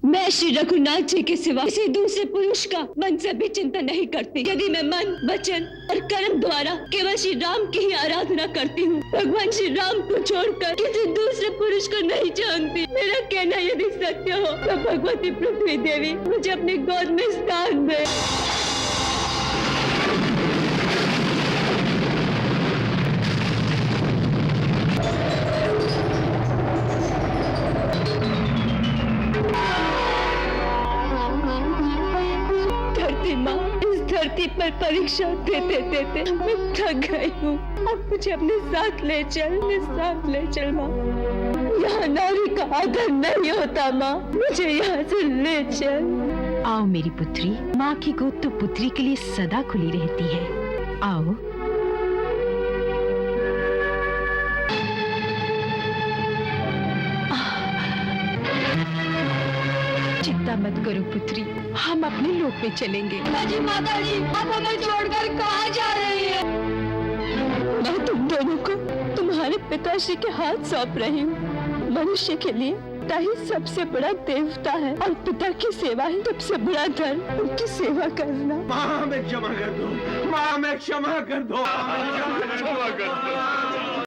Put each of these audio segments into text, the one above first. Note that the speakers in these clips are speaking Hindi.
मैं श्री रघुनाथ जी के सिवा किसी दूसरे पुरुष का मन से भी चिंतन नहीं करती। यदि मैं मन, वचन और कर्म द्वारा केवल श्री राम की ही आराधना करती हूँ, भगवान श्री राम को छोड़कर किसी दूसरे पुरुष को नहीं जानती। मेरा कहना यदि सत्य हो तो भगवती पृथ्वी देवी मुझे अपने गोद में स्थान दे। धरती पर परीक्षा देते देते मैं थक गई हूँ। अब मुझे अपने साथ ले चल माँ। यहाँ नारी का आदर नहीं होता माँ, मुझे यहाँ से ले चल। आओ मेरी पुत्री, माँ की गोद तो पुत्री के लिए सदा खुली रहती है। आओ। चिंता मत करो पुत्री, हम अपने लोक में चलेंगे। माता जी, आप हमें छोड़कर कहाँ जा रही है? मैं तुम दोनों को तुम्हारे पिताश्री के हाथ सौंप रही हूँ। मनुष्य के लिए पिता ही सबसे बड़ा देवता है और पिता की सेवा ही सबसे बड़ा धर्म। उनकी सेवा करना। माँ हमें क्षमा कर दो, माँ हमें क्षमा कर दो, क्षमा कर दो।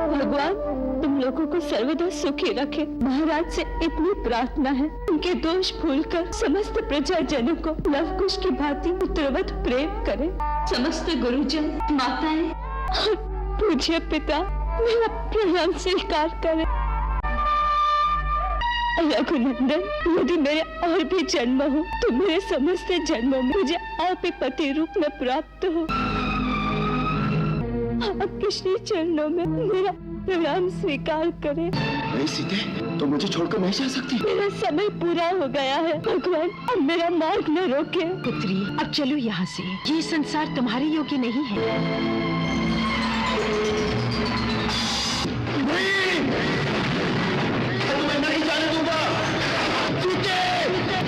भगवान तुम लोगों को सर्वदा सुखी रखे। महाराज से इतनी प्रार्थना है, उनके दोष भूलकर समस्त प्रजाजनों को लवकुश की भांति पुत्रवत प्रेम करें। समस्त गुरुजन, माताएं और पूज्य पिता मेरा प्रणाम स्वीकार करें। रघुनंदन, यदि मेरे और भी जन्म हो तो मेरे समस्त जन्मों में मुझे आप ही पति रूप में प्राप्त हो। आपके श्री चरणों में मेरा प्रणाम स्वीकार करें। नहीं सीते, तो मुझे छोड़कर नहीं जा सकती। मेरा समय पूरा हो गया है भगवान, अब मेरा मार्ग न रोके। पुत्री अब चलो यहाँ से, ये संसार तुम्हारे योग्य नहीं है। नहीं, मैं तुम्हें नहीं जाने दूंगा। सीते, सीते।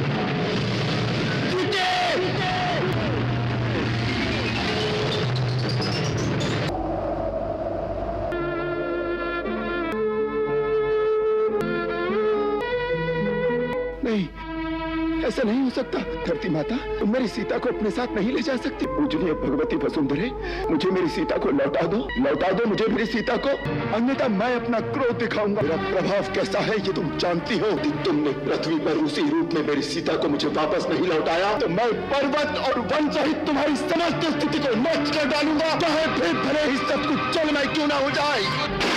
नहीं, ऐसा नहीं हो सकता। धरती माता, तुम मेरी सीता को अपने साथ नहीं ले जा सकती। पूजनीय भगवती वसुंधरे, मुझे मेरी सीता को लौटा दो मुझे मेरी सीता को, अन्यथा मैं अपना क्रोध दिखाऊंगा। मेरा प्रभाव कैसा है ये तुम जानती हो। यदि तुमने पृथ्वी पर उसी रूप में मेरी सीता को मुझे वापस नहीं लौटाया तो मैं पर्वत और वन सहित तुम्हारी समस्त स्थिति को नष्ट कर डालूंगा, चाहे फिर भले ही सब कुछ जलमय क्यों ना हो जाए।